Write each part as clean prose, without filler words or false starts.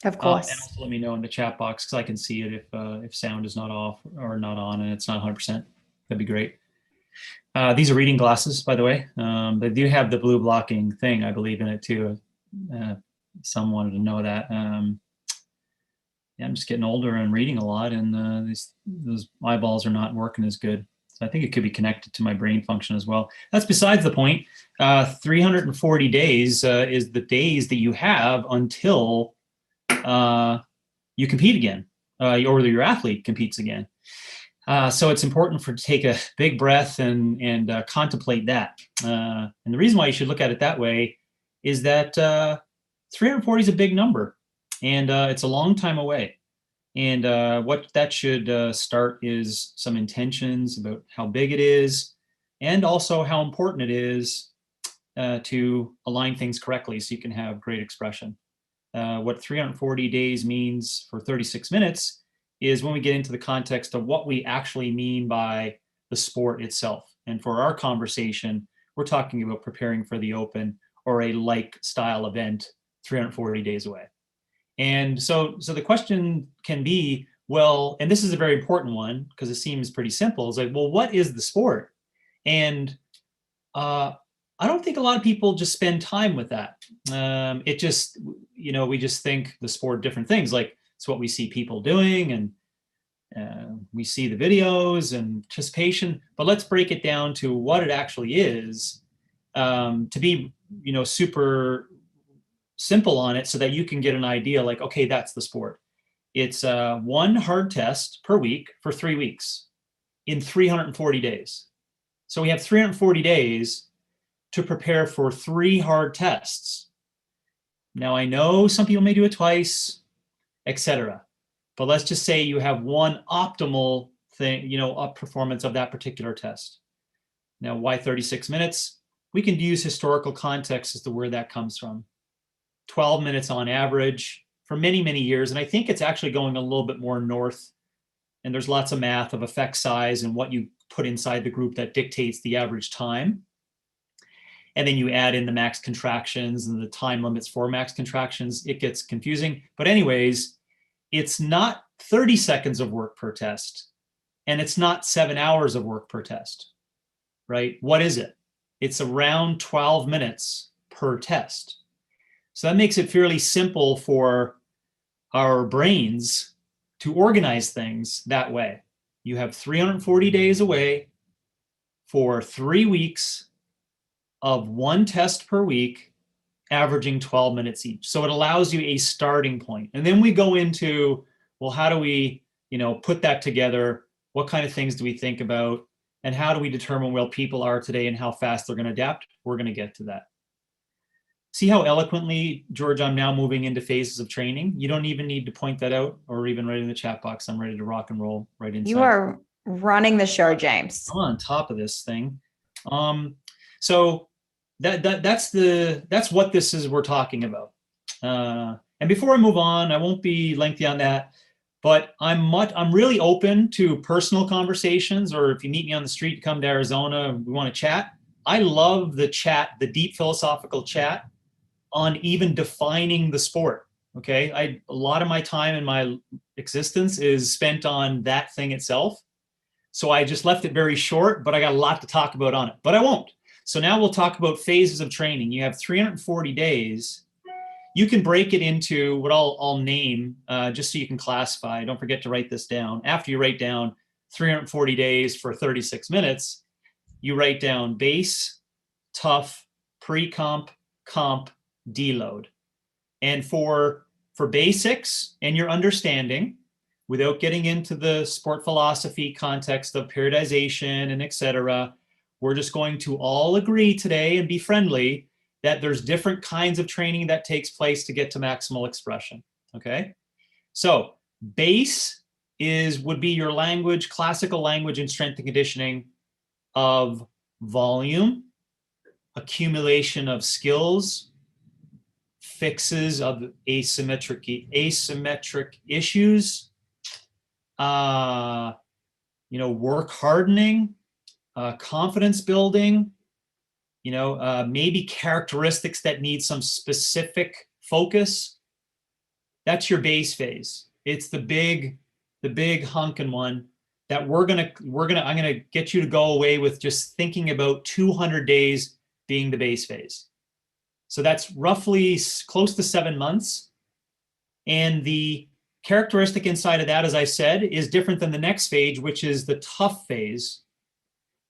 Of And course. also let me know in the chat box because I can see it if sound is not off or not on and it's not 100%. That'd be great. These are reading glasses, by the way. They do have the blue blocking thing, I believe, in it too. Some wanted to know that. Yeah, I'm just getting older and reading a lot, and those eyeballs are not working as good. So I think it could be connected to my brain function as well. That's besides the point. 340 days is the days that you have until you compete again, or your athlete competes again. So it's important to take a big breath and contemplate that. And the reason why you should look at it that way is that 340 is a big number, and it's a long time away. And what that should start is some intentions about how big it is, and also how important it is to align things correctly so you can have great expression. What 340 days means for 36 minutes is when we get into the context of what we actually mean by the sport itself. And for our conversation, we're talking about preparing for the Open or a like style event 340 days away. And so the question can be, well, and this is a very important one because it seems pretty simple. It's like, well, what is the sport? And I don't think a lot of people just spend time with that. It just, we just think the sport different things. Like it's what we see people doing, and we see the videos and participation. But let's break it down to what it actually is, to be, super simple on it, so that you can get an idea. Like, okay, that's the sport. It's one hard test per week for 3 weeks in 340 days. So we have 340 days to prepare for 3 hard tests. Now, I know some people may do it twice, etc. But let's just say you have one optimal thing, up performance of that particular test. Now, why 36 minutes? We can use historical context as to where that comes from. 12 minutes on average for many, many years. And I think it's actually going a little bit more north. And there's lots of math of effect size and what you put inside the group that dictates the average time. And then you add in the max contractions and the time limits for max contractions. It gets confusing. But anyways, it's not 30 seconds of work per test, and it's not 7 hours of work per test, right? What is it? It's around 12 minutes per test. So that makes it fairly simple for our brains to organize things that way. You have 340 days away for 3 weeks of one test per week, averaging 12 minutes each. So it allows you a starting point. And then we go into, well, how do we, put that together? What kind of things do we think about? And how do we determine where people are today and how fast they're going to adapt? We're going to get to that. See how eloquently, George, I'm now moving into phases of training? You don't even need to point that out or even write in the chat box. I'm ready to rock and roll right inside. You are running the show, James. I'm on top of this thing. So that's what this is we're talking about. And before I move on, I won't be lengthy on that, but I'm really open to personal conversations, or if you meet me on the street, come to Arizona, we want to chat. I love the chat, the deep philosophical chat on even defining the sport. Okay, a lot of my time in my existence is spent on that thing itself. So I just left it very short, but I got a lot to talk about on it, but I won't. So now we'll talk about phases of training. You have 340 days. You can break it into what I'll name, just so you can classify. Don't forget to write this down. After you write down 340 days for 36 minutes, you write down base, tough, pre-comp, comp, deload. And for basics and your understanding, without getting into the sport philosophy context of periodization and etc., we're just going to all agree today and be friendly that there's different kinds of training that takes place to get to maximal expression. Okay, so base would be your language, classical language in strength and conditioning of volume, accumulation of skills, fixes of asymmetric issues, work hardening, confidence building, maybe characteristics that need some specific focus. That's your base phase. It's the big hunkin' one that I'm gonna get you to go away with just thinking about 200 days being the base phase. So that's roughly close to 7 months. And the characteristic inside of that, as I said, is different than the next phase, which is the tough phase,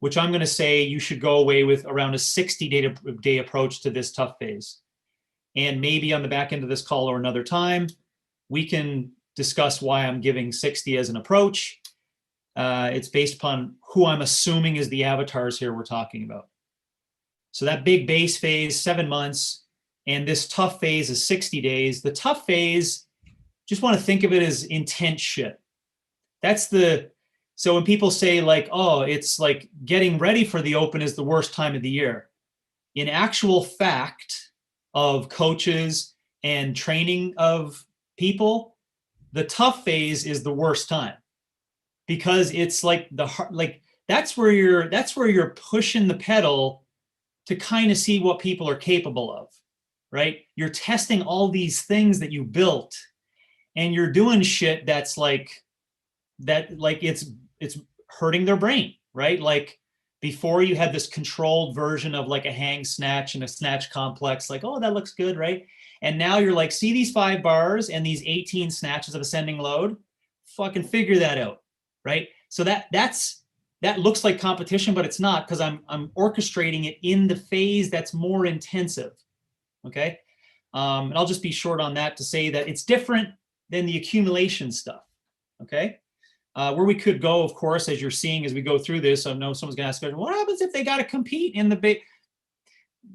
which I'm going to say you should go away with around a 60-day approach to this tough phase. And maybe on the back end of this call or another time, we can discuss why I'm giving 60 as an approach. It's based upon who I'm assuming is the avatars here we're talking about. So that big base phase, 7 months, and this tough phase is 60 days. The tough phase, just want to think of it as intense shit. So when people say like, oh, it's like getting ready for the open is the worst time of the year. In actual fact of coaches and training of people, the tough phase is the worst time, because it's like that's where you're pushing the pedal to kind of see what people are capable of, right? You're testing all these things that you built, and you're doing shit that's like it's hurting their brain, right? Like before you had this controlled version of like a hang snatch and a snatch complex, like, oh, that looks good, right? And now you're like, see these 5 bars and these 18 snatches of ascending load, fucking figure that out, right? So that looks like competition, but it's not, because I'm orchestrating it in the phase that's more intensive. Okay. And I'll just be short on that to say that it's different than the accumulation stuff. Okay. Where we could go, of course, as you're seeing as we go through this, I know someone's gonna ask, what happens if they got to compete in the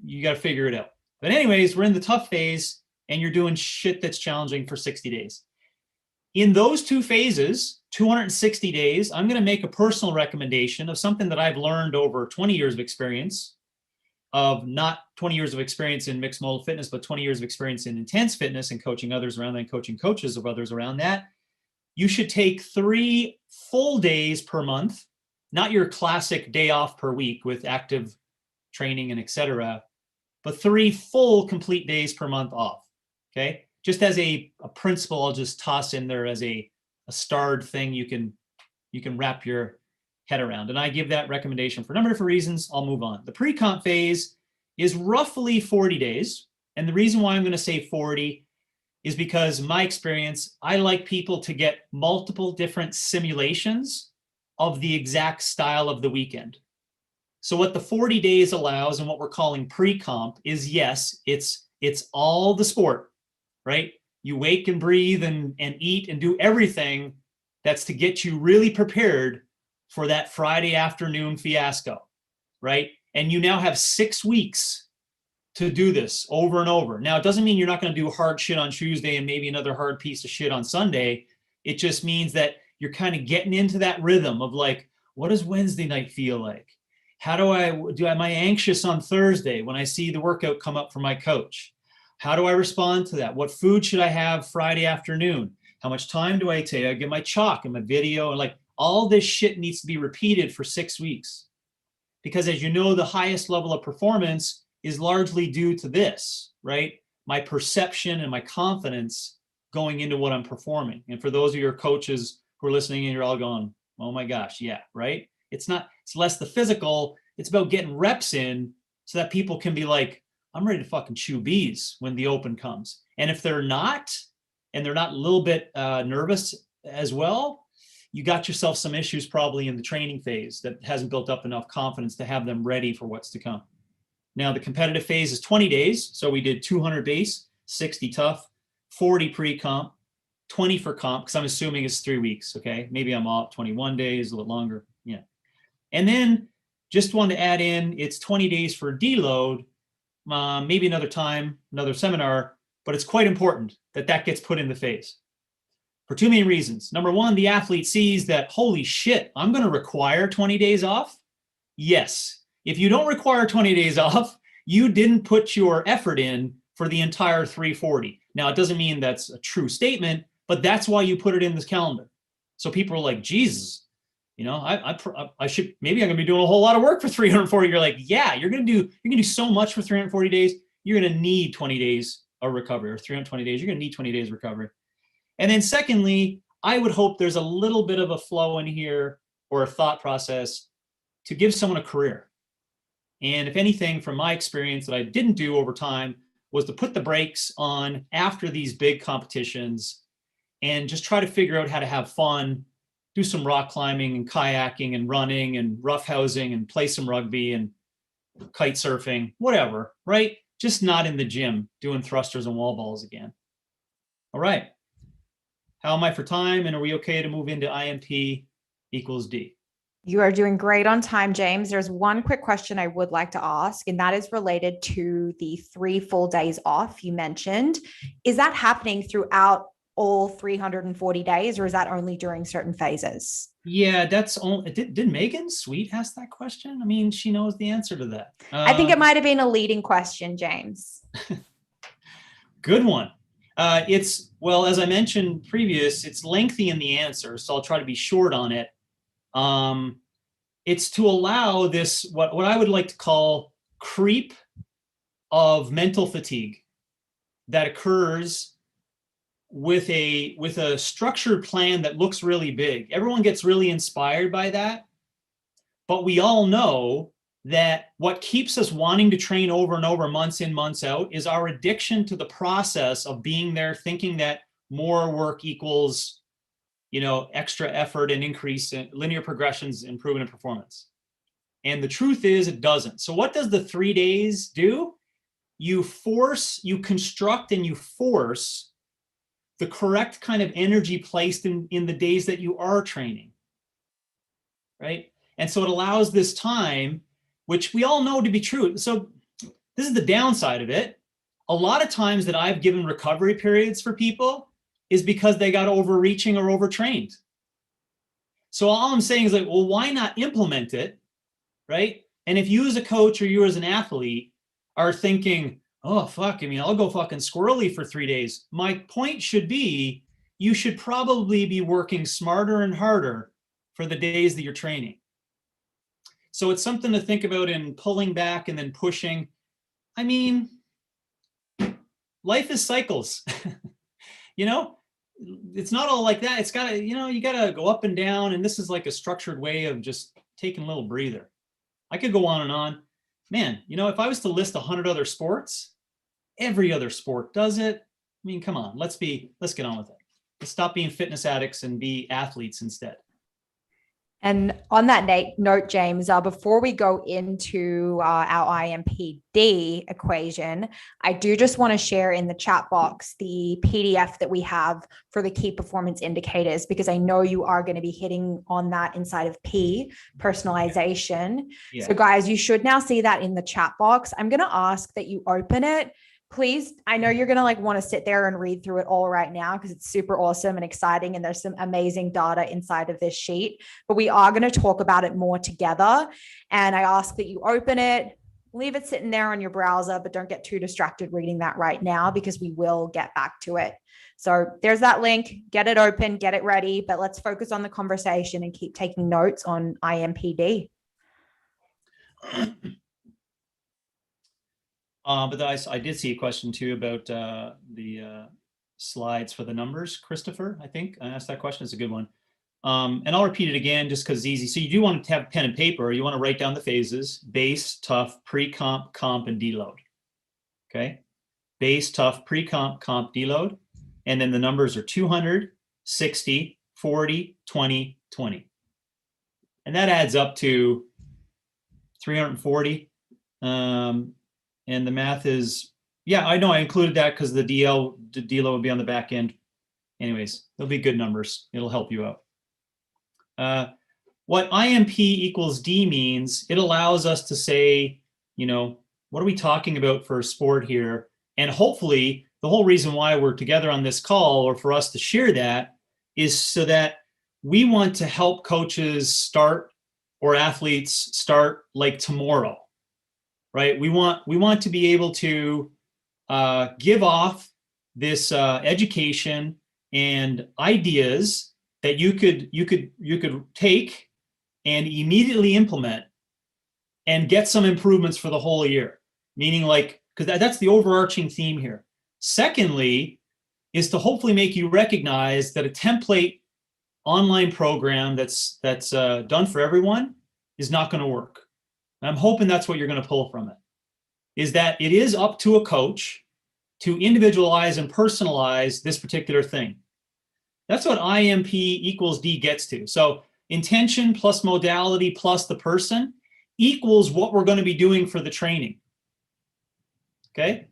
you got to figure it out. But anyways, we're in the tough phase and you're doing shit that's challenging for 60 days. In those 2 phases, 260 days, I'm going to make a personal recommendation of something that I've learned over 20 years of experience, of not 20 years of experience in mixed modal fitness, but 20 years of experience in intense fitness and coaching others around that, and coaching coaches of others around that. You should take 3 full days per month, not your classic day off per week with active training and etc., but 3 full complete days per month off. Okay. Just as a principle, I'll just toss in there as a starred thing you can wrap your head around. And I give that recommendation for a number of different reasons. I'll move on. The pre-comp phase is roughly 40 days. And the reason why I'm going to say 40 is because my experience, I like people to get multiple different simulations of the exact style of the weekend. So what the 40 days allows, and what we're calling pre-comp, is yes, it's all the sport, right? You wake and breathe and eat and do everything that's to get you really prepared for that Friday afternoon fiasco, right? And you now have 6 weeks to do this over and over. Now, it doesn't mean you're not going to do hard shit on Tuesday and maybe another hard piece of shit on Sunday. It just means that you're kind of getting into that rhythm of like, what does Wednesday night feel like? Am I anxious on Thursday when I see the workout come up from my coach? How do I respond to that? What food should I have Friday afternoon? How much time do I take? I get my chalk and my video, and like all this shit needs to be repeated for 6 weeks. Because as you know, the highest level of performance is largely due to this, right? My perception and my confidence going into what I'm performing. And for those of your coaches who are listening and you're all going, oh my gosh, yeah, right? It's less the physical, it's about getting reps in so that people can be like, I'm ready to fucking chew bees when the open comes. And if they're not, and they're not a little bit nervous as well, you got yourself some issues probably in the training phase that hasn't built up enough confidence to have them ready for what's to come. Now, the competitive phase is 20 days. So we did 200 base, 60 tough, 40 pre-comp, 20 for comp, because I'm assuming it's 3 weeks, okay? Maybe I'm off 21 days, a little longer, yeah. And then just want to add in, it's 20 days for deload, maybe another time, another seminar, but it's quite important that that gets put in the phase for 2 main reasons. Number one, the athlete sees that, holy shit, I'm going to require 20 days off. Yes. If you don't require 20 days off, you didn't put your effort in for the entire 340. Now, it doesn't mean that's a true statement, but that's why you put it in this calendar. So people are like, Jesus, you know, I should, maybe I'm gonna be doing a whole lot of work for 340. You're like, yeah, you're gonna do so much for 340 days. You're gonna need 20 days of recovery, or 320 days. You're gonna need 20 days recovery. And then secondly, I would hope there's a little bit of a flow in here or a thought process to give someone a career. And if anything, from my experience that I didn't do over time was to put the brakes on after these big competitions and just try to figure out how to have fun, do some rock climbing and kayaking and running and roughhousing and play some rugby and kite surfing, whatever, right? Just not in the gym doing thrusters and wall balls again. All right. How am I for time? And are we okay to move into IMP equals D? You are doing great on time, James. There's one quick question I would like to ask, and that is related to the 3 full days off you mentioned. Is that happening throughout all 340 days, or is that only during certain phases? Yeah, that's only. Did Megan Sweet ask that question? I mean, she knows the answer to that. I think it might have been a leading question, James. Good one. Well, as I mentioned previous, it's lengthy in the answer, so I'll try to be short on it. It's to allow this, what I would like to call creep of mental fatigue that occurs with a structured plan that looks really big. Everyone gets really inspired by that, but we all know that what keeps us wanting to train over and over, months in, months out, is our addiction to the process of being there, thinking that more work equals, extra effort and increase in linear progressions, improvement in performance. And the truth is it doesn't. So what does the 3 days do? You construct and you force the correct kind of energy placed in the days that you are training, right? And so it allows this time, which we all know to be true. So this is the downside of it. A lot of times that I've given recovery periods for people is because they got overreaching or overtrained. So all I'm saying is like, well, why not implement it, right? And if you as a coach or you as an athlete are thinking, oh, fuck, I'll go fucking squirrely for 3 days. My point should be, you should probably be working smarter and harder for the days that you're training. So it's something to think about in pulling back and then pushing. I mean, life is cycles. It's not all like that. It's got to, you got to go up and down. And this is like a structured way of just taking a little breather. I could go on and on. Man, if I was to list 100 other sports, every other sport does it. I mean, come on, let's get on with it. Let's stop being fitness addicts and be athletes instead. And on that note, James, before we go into our IMPD equation, I do just want to share in the chat box the PDF that we have for the key performance indicators, because I know you are going to be hitting on that inside of P, personalization. Yeah. So guys, you should now see that in the chat box. I'm going to ask that you open it. Please, I know you're going to want to sit there and read through it all right now because it's super awesome and exciting. And there's some amazing data inside of this sheet, but we are going to talk about it more together. And I ask that you open it, leave it sitting there on your browser, but don't get too distracted reading that right now because we will get back to it. So there's that link, get it open, get it ready, but let's focus on the conversation and keep taking notes on IMPD. But I did see a question too about the slides for the numbers. Christopher, I think I asked that question. It's a good one. And I'll repeat it again just because it's easy. So you do want to have pen and paper. You want to write down the phases: base, tough, pre-comp, comp, and deload. Okay? Base, tough, pre-comp, comp, deload. And then the numbers are 200, 60, 40, 20, 20. And that adds up to 340. And the math is, yeah, I know I included that because the deload would be on the back end. Anyways, they'll be good numbers. It'll help you out. What IMP equals D means, it allows us to say, what are we talking about for a sport here? And hopefully the whole reason why we're together on this call, or for us to share that, is so that we want to help coaches start, or athletes start, like tomorrow. Right? We want to be able to give off this education and ideas that you could take and immediately implement and get some improvements for the whole year. Meaning, because that's the overarching theme here. Secondly, is to hopefully make you recognize that a template online program that's done for everyone is not going to work. And I'm hoping that's what you're going to pull from it, is that it is up to a coach to individualize and personalize this particular thing. That's what IMP equals D gets to. So intention plus modality plus the person equals what we're going to be doing for the training. Okay?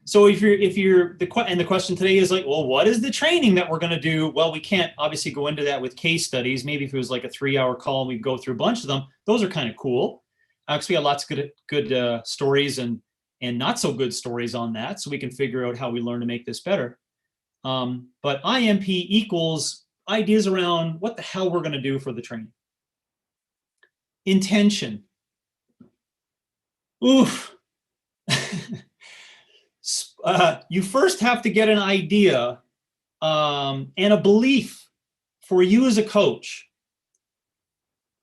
So if you're the question today is like, well, what is the training that we're going to do? Well, we can't obviously go into that with case studies. Maybe if it was like a 3-hour call and we go through a bunch of them, those are kind of cool. Because we got lots of good stories and not so good stories on that, so we can figure out how we learn to make this better. But IMP equals ideas around what the hell we're going to do for the training. Intention. Oof. You first have to get an idea and a belief for you as a coach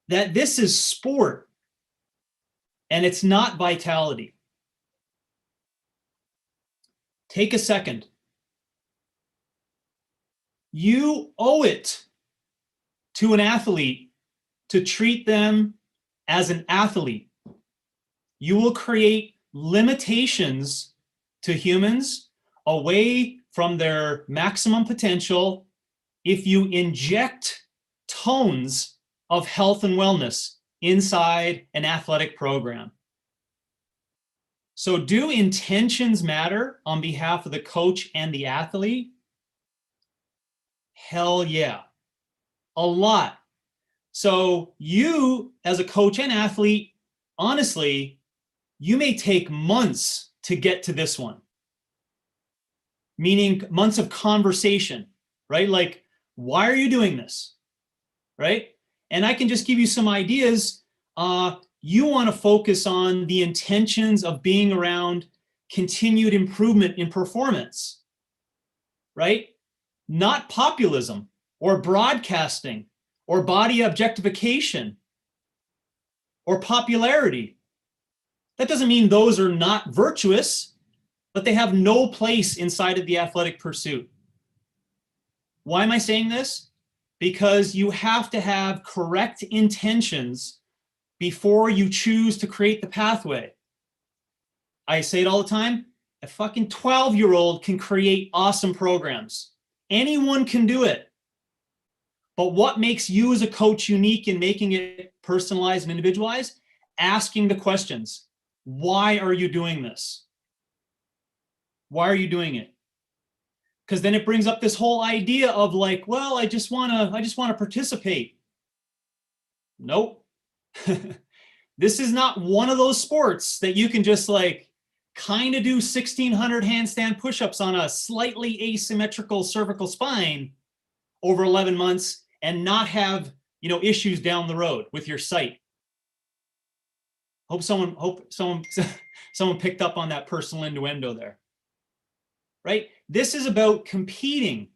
that this is sport and it's not vitality. Take a second. You owe it to an athlete to treat them as an athlete. You will create limitations to humans away from their maximum potential if you inject tones of health and wellness inside an athletic program. So do intentions matter on behalf of the coach and the athlete? Hell yeah, a lot. So you as a coach and athlete, honestly, you may take months to get to this one. Meaning months of conversation, right? Like, why are you doing this, right? And I can just give you some ideas. You want to focus on the intentions of being around continued improvement in performance, right? Not populism or broadcasting or body objectification or popularity. That doesn't mean those are not virtuous, but they have no place inside of the athletic pursuit. Why am I saying this? Because you have to have correct intentions before you choose to create the pathway. I say it all the time, a fucking 12-year-old can create awesome programs. Anyone can do it. But what makes you as a coach unique in making it personalized and individualized? Asking the questions. Why are you doing this? Why are you doing it? Because then it brings up this whole idea of like, well, I just want to participate. Nope. This is not one of those sports that you can just like kind of do 1,600 handstand push-ups on a slightly asymmetrical cervical spine over 11 months and not have, issues down the road with your sight. Hope someone picked up on that personal innuendo there. Right? This is about competing,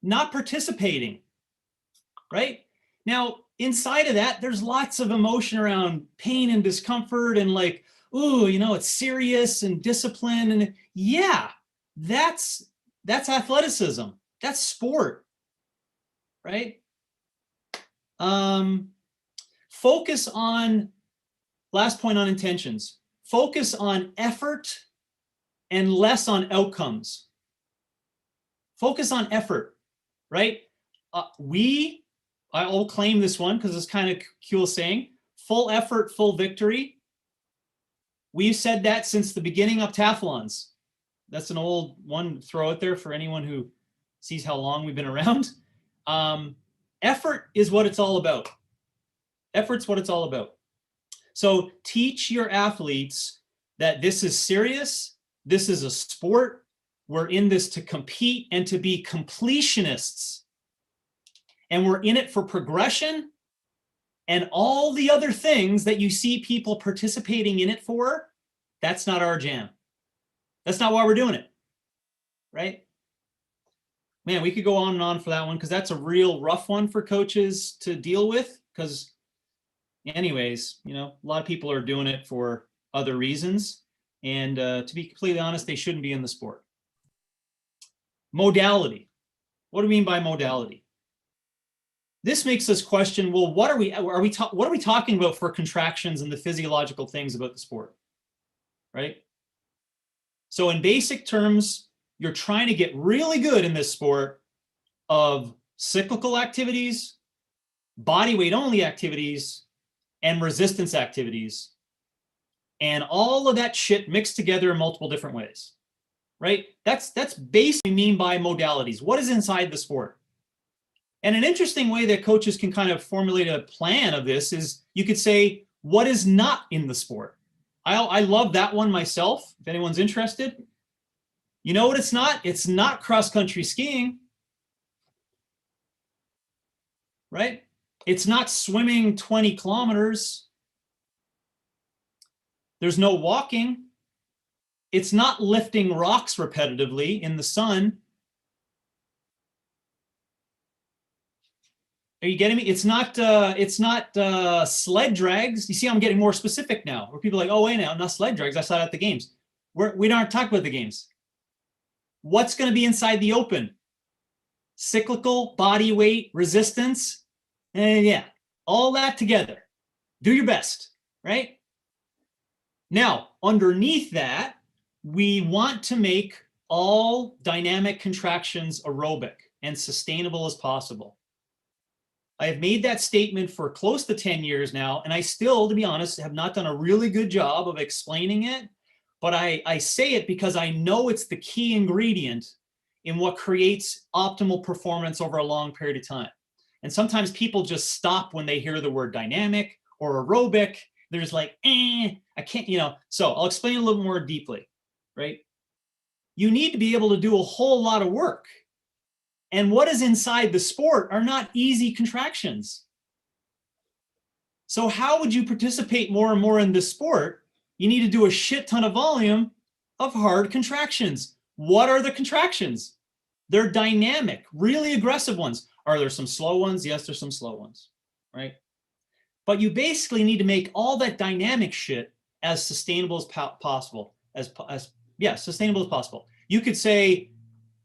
not participating. Right? Now, inside of that, there's lots of emotion around pain and discomfort and like, ooh, it's serious and discipline. And yeah, that's athleticism. That's sport. Right? Focus on, last point on intentions, focus on effort and less on outcomes. Focus on effort, right? I'll claim this one because it's kind of cool saying, full effort, full victory. We've said that since the beginning of Taflons. That's an old one to throw out there for anyone who sees how long we've been around. Effort is what it's all about. Effort's what it's all about. So teach your athletes that this is serious. This is a sport. We're in this to compete and to be completionists. And we're in it for progression and all the other things that you see people participating in it for. That's not our jam. That's not why we're doing it. Right? Man, we could go on and on for that one because that's a real rough one for coaches to deal with because anyways, a lot of people are doing it for other reasons. And to be completely honest, they shouldn't be in the sport. Modality. What do we mean by modality? This makes us question, well, what are we talking about for contractions and the physiological things about the sport, right? So in basic terms, you're trying to get really good in this sport of cyclical activities, body weight only activities, and resistance activities, and all of that shit mixed together in multiple different ways, right? That's basically what we mean by modalities. What is inside the sport? And an interesting way that coaches can kind of formulate a plan of this is you could say, what is not in the sport? I love that one myself, if anyone's interested. You know what it's not? It's not cross-country skiing, right? It's not swimming 20 kilometers. There's no walking. It's not lifting rocks repetitively in the sun. Are you getting me? It's not sled drags. You see, I'm getting more specific now. Where people are like, oh, wait, now, not sled drags. I saw it at the games. We don't talk about the games. What's going to be inside the open? Cyclical, body weight, resistance. And yeah, all that together. Do your best, right? Now, underneath that, we want to make all dynamic contractions aerobic and sustainable as possible. I have made that statement for close to 10 years now, and I still, to be honest, have not done a really good job of explaining it, but I say it because I know it's the key ingredient in what creates optimal performance over a long period of time. And sometimes people just stop when they hear the word dynamic or aerobic. They're just like, I can't, So I'll explain a little more deeply, right? You need to be able to do a whole lot of work. And what is inside the sport are not easy contractions. So how would you participate more and more in this sport? You need to do a shit ton of volume of hard contractions. What are the contractions? They're dynamic, really aggressive ones. Are there some slow ones? Yes, there's some slow ones, right? But you basically need to make all that dynamic shit as sustainable as possible. Sustainable as possible. You could say,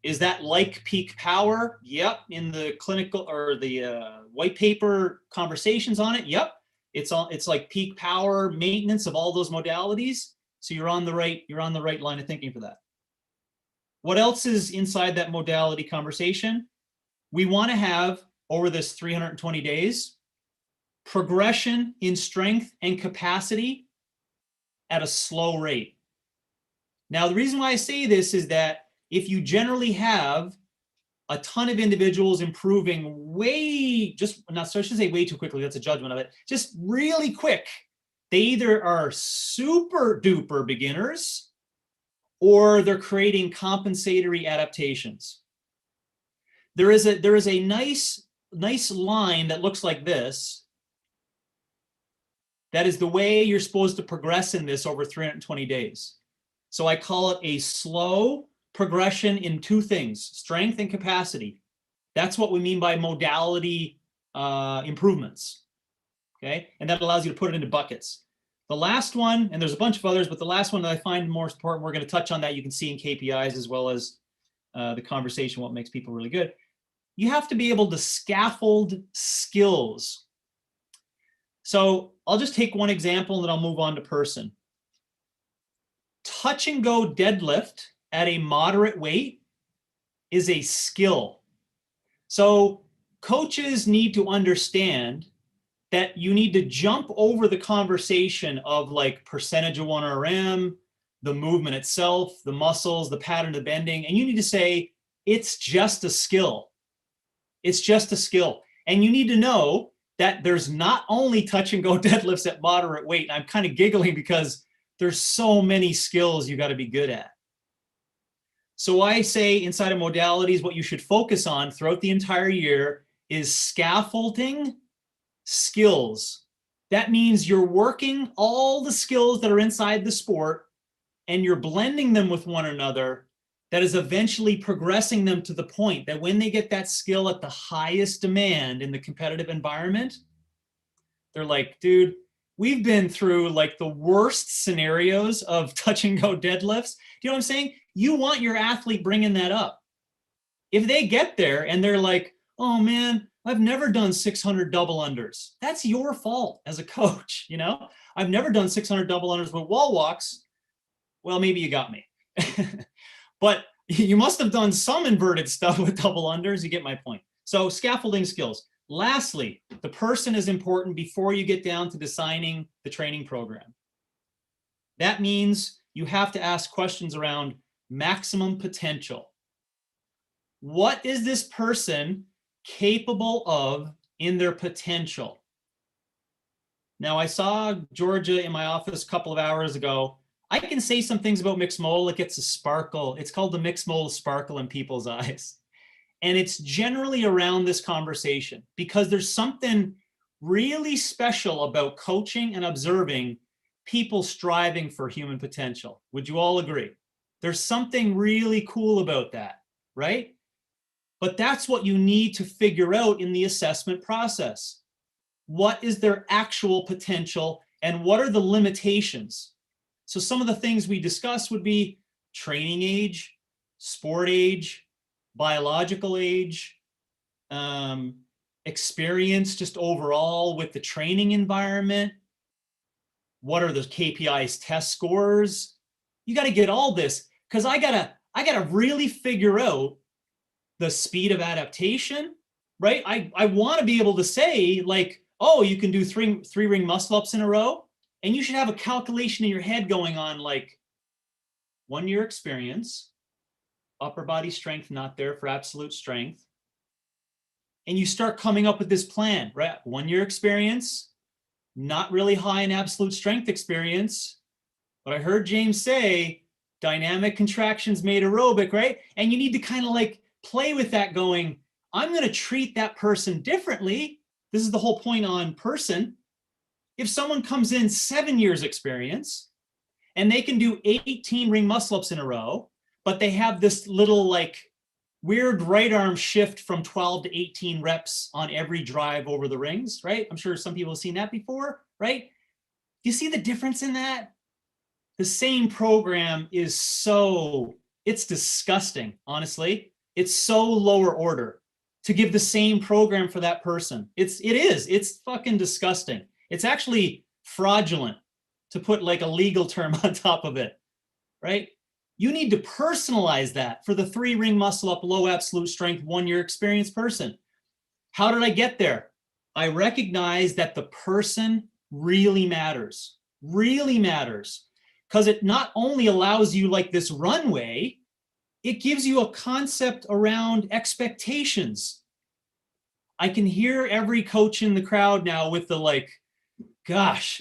is that like peak power? Yep. In the clinical or the white paper conversations on it, yep. It's like peak power maintenance of all those modalities. So you're on the right line of thinking for that. What else is inside that modality conversation? We want to have, over this 320 days, progression in strength and capacity at a slow rate. Now, the reason why I say this is that if you generally have a ton of individuals improving way too quickly, that's a judgment of it, just really quick, they either are super duper beginners or they're creating compensatory adaptations. There is a nice line that looks like this. That is the way you're supposed to progress in this over 320 days. So I call it a slow progression in two things, strength and capacity. That's what we mean by modality improvements, okay? And that allows you to put it into buckets. The last one, and there's a bunch of others, but the last one that I find more important, we're going to touch on that, you can see in KPIs as well as the conversation, what makes people really good. You have to be able to scaffold skills. So I'll just take one example and then I'll move on to person. Touch and go deadlift at a moderate weight is a skill. So coaches need to understand that you need to jump over the conversation of like percentage of 1RM, the movement itself, the muscles, the pattern of bending, and you need to say, it's just a skill. It's just a skill. And you need to know that there's not only touch and go deadlifts at moderate weight. I'm kind of giggling because there's so many skills you got to be good at. So I say inside of modalities, what you should focus on throughout the entire year is scaffolding skills. That means you're working all the skills that are inside the sport and you're blending them with one another. That is eventually progressing them to the point that when they get that skill at the highest demand in the competitive environment, they're like, dude, we've been through like the worst scenarios of touch and go deadlifts. Do you know what I'm saying? You want your athlete bringing that up. If they get there and they're like, oh man, I've never done 600 double unders. That's your fault as a coach. You know, I've never done 600 double unders with wall walks. Well, maybe you got me. But you must have done some inverted stuff with double unders. You get my point. So scaffolding skills. Lastly, the person is important before you get down to designing the training program. That means you have to ask questions around maximum potential. What is this person capable of in their potential? Now, I saw Georgia in my office a couple of hours ago. I can say some things about mixed modal. It gets a sparkle. It's called the mixed modal sparkle in people's eyes. And it's generally around this conversation because there's something really special about coaching and observing people striving for human potential. Would you all agree? There's something really cool about that, right? But that's what you need to figure out in the assessment process. What is their actual potential and what are the limitations? So some of the things we discuss would be training age, sport age, biological age, experience just overall with the training environment. What are the KPIs, test scores? You got to get all this because I gotta really figure out the speed of adaptation, right? I want to be able to say like, oh, you can do three ring muscle ups in a row, and you should have a calculation in your head going on like 1 year experience, upper body strength not there for absolute strength, and you start coming up with this plan, right? 1 year experience, not really high in absolute strength experience, but I heard James say dynamic contractions made aerobic, right? And you need to kind of like play with that going, I'm going to treat that person differently. This is the whole point on person. If someone comes in 7 years experience and they can do 18 ring muscle ups in a row, but they have this little like weird right arm shift from 12 to 18 reps on every drive over the rings, right? I'm sure some people have seen that before, right? You see the difference in that? The same program is it's disgusting, honestly. It's so lower order to give the same program for that person. It's fucking disgusting. It's actually fraudulent to put like a legal term on top of it, right? You need to personalize that for the 3 ring muscle up, low absolute strength, 1 year experience person. How did I get there? I recognize that the person really matters, because it not only allows you like this runway, it gives you a concept around expectations. I can hear every coach in the crowd now with the like, gosh,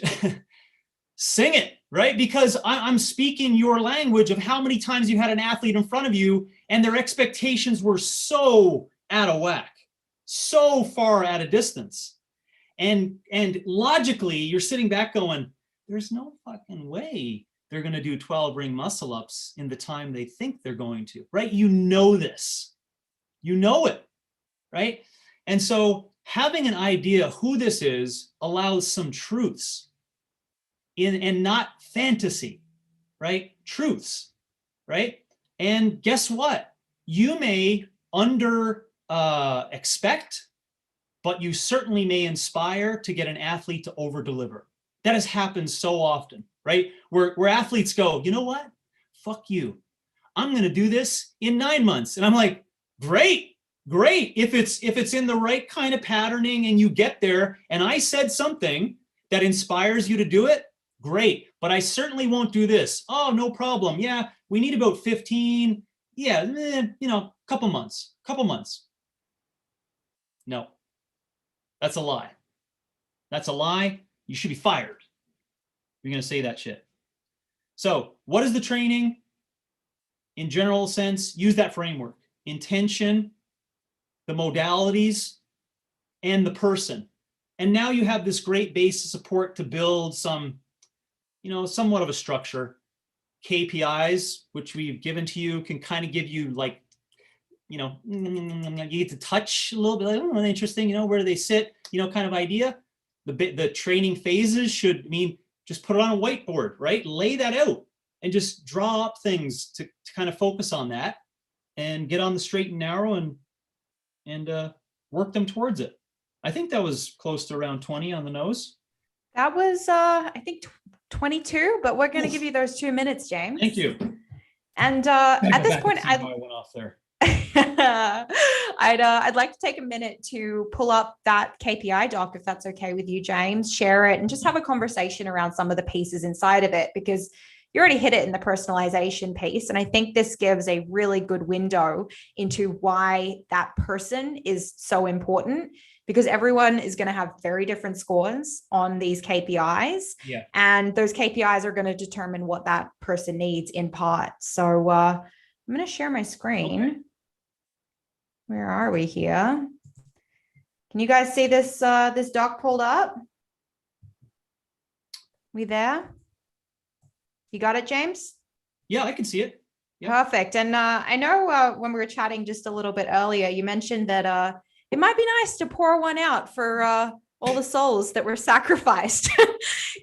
sing it, right? Because I'm speaking your language of how many times you had an athlete in front of you and their expectations were so out of whack, so far at a distance. And logically, you're sitting back going, there's no fucking way they're going to do 12 ring muscle ups in the time they think they're going to, right? You know this. You know it, right? And so having an idea who this is allows some truths and not fantasy, right? Truths, right? And guess what? You may expect, but you certainly may inspire to get an athlete to over deliver. That has happened so often, right? Where athletes go, you know what? Fuck you. I'm going to do this in 9 months. And I'm like, great. If it's in the right kind of patterning and you get there and I said something that inspires you to do it, great. But I certainly won't do this. Oh, no problem. Yeah, we need about 15. Yeah, couple months. No, that's a lie. That's a lie. You should be fired. You're going to say that shit. So what is the training? In general sense, use that framework. Intention, the modalities, and the person. And now you have this great base of support to build some, somewhat of a structure. KPIs, which we've given to you, can kind of give you like, you get to touch a little bit, like, oh, interesting, where do they sit, kind of idea. The training phases should mean just put it on a whiteboard, right? Lay that out and just draw up things to kind of focus on that. and get on the straight and narrow and work them towards it. I think that was close to around 20 on the nose. That was, I think 22, but we're going to give you those 2 minutes, James. Thank you. And at this point, I went off there. I'd like to take a minute to pull up that KPI doc, if that's okay with you, James, share it and just have a conversation around some of the pieces inside of it, because you already hit it in the personalization piece. And I think this gives a really good window into why that person is so important, because everyone is going to have very different scores on these KPIs. Yeah. And those KPIs are going to determine what that person needs in part. So I'm going to share my screen. Okay. Where are we here? Can you guys see this, this doc pulled up? We there? You got it, James? Yeah, I can see it. Yeah. Perfect. And I know when we were chatting just a little bit earlier, you mentioned that it might be nice to pour one out for all the souls that were sacrificed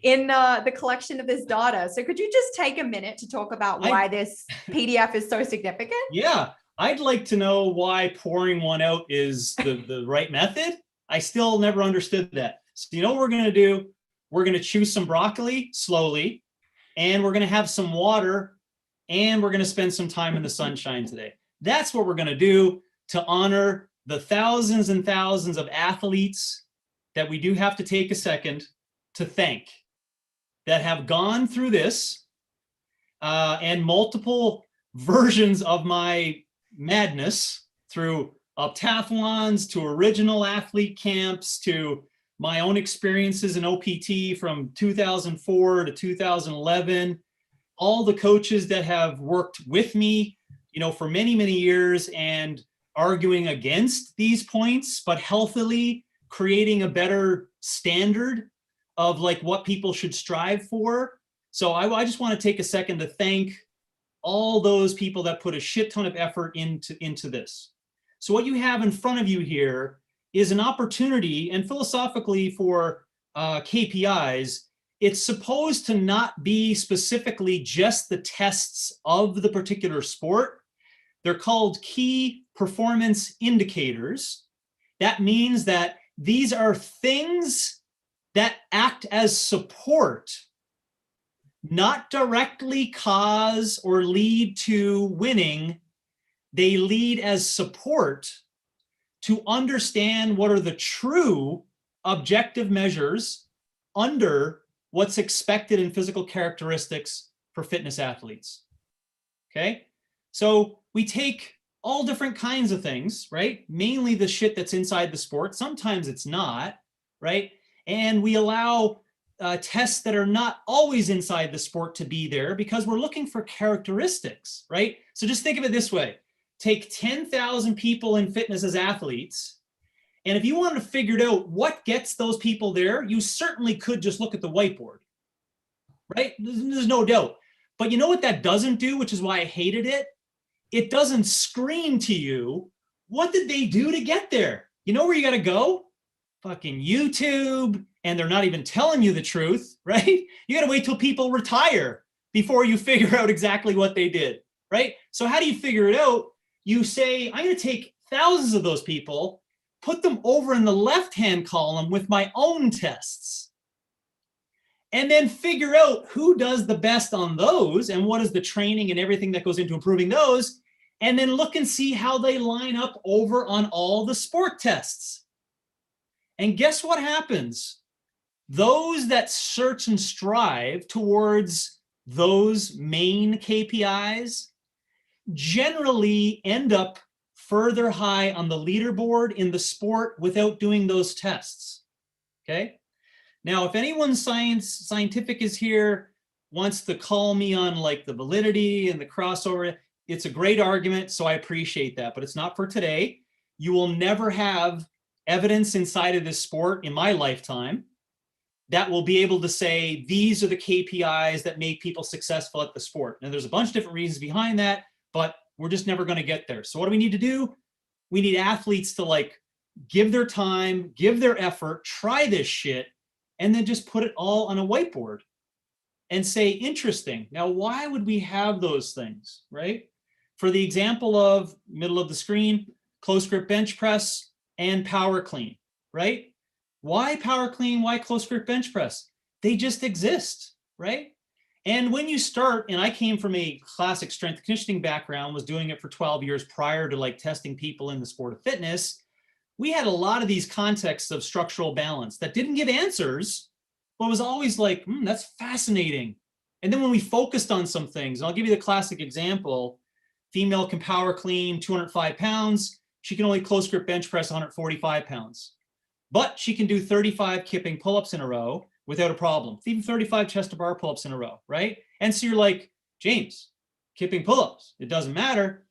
in the collection of this data. So could you just take a minute to talk about why this PDF is so significant? Yeah, I'd like to know why pouring one out is the right method. I still never understood that. So you know what we're going to do? We're going to chew some broccoli slowly, and we're going to have some water, and we're going to spend some time in the sunshine today. That's what we're going to do to honor the thousands and thousands of athletes that we do have to take a second to thank, that have gone through this and multiple versions of my madness, through optathlons to original athlete camps to my own experiences in OPT from 2004 to 2011, all the coaches that have worked with me, you know, for many, many years and arguing against these points, but healthily creating a better standard of like what people should strive for. So I just want to take a second to thank all those people that put a shit ton of effort into this. So what you have in front of you here is an opportunity, and philosophically for KPIs, it's supposed to not be specifically just the tests of the particular sport. They're called key performance indicators. That means that these are things that act as support, not directly cause or lead to winning. They lead as support to understand what are the true objective measures under what's expected in physical characteristics for fitness athletes. Okay, so we take all different kinds of things, right? Mainly the shit that's inside the sport. Sometimes it's not, right? And we allow tests that are not always inside the sport to be there because we're looking for characteristics, right? So just think of it this way. Take 10,000 people in fitness as athletes, and if you wanted to figure out what gets those people there, you certainly could just look at the whiteboard, right? There's no doubt. But you know what that doesn't do, which is why I hated it? It doesn't scream to you, what did they do to get there? You know where you got to go? Fucking YouTube, and they're not even telling you the truth, right? You got to wait till people retire before you figure out exactly what they did, right? So how do you figure it out? You say, I'm going to take thousands of those people, put them over in the left-hand column with my own tests, and then figure out who does the best on those and what is the training and everything that goes into improving those, and then look and see how they line up over on all the sport tests. And guess what happens? Those that search and strive towards those main KPIs generally end up further high on the leaderboard in the sport without doing those tests. Okay. Now, if anyone scientific is here, wants to call me on like the validity and the crossover, it's a great argument. So I appreciate that, but it's not for today. You will never have evidence inside of this sport in my lifetime that will be able to say, these are the KPIs that make people successful at the sport. Now, there's a bunch of different reasons behind that, but we're just never going to get there. So what do we need to do? We need athletes to like give their time, give their effort, try this shit, and then just put it all on a whiteboard and say, interesting. Now, why would we have those things, right? for the example of middle of the screen, close grip bench press and power clean, right? Why power clean? Why close grip bench press? They just exist, right? And when you start, and I came from a classic strength conditioning background, was doing it for 12 years prior to like testing people in the sport of fitness, we had a lot of these contexts of structural balance that didn't give answers, but was always like, that's fascinating. And then when we focused on some things, and I'll give you the classic example, female can power clean 205 pounds. She can only close grip bench press 145 pounds, but she can do 35 kipping pull-ups in a row without a problem, even 35 chest to bar pull-ups in a row, right? And so you're like, James, kipping pull-ups, it doesn't matter.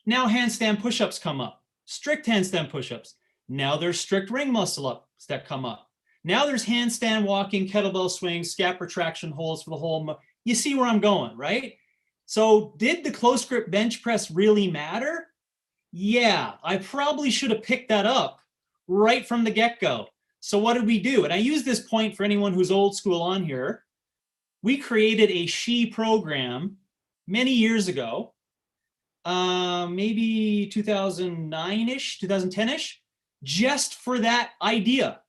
Now handstand push-ups come up, strict handstand push-ups. Now there's strict ring muscle ups that come up. Now there's handstand walking, kettlebell swings, scap retraction holds for the whole. You see where I'm going, right? So did the close grip bench press really matter? Yeah, I probably should have picked that up right from the get-go. So what did we do? And I use this point for anyone who's old school on here. We created a SHE program many years ago, maybe 2009-ish, 2010-ish, just for that idea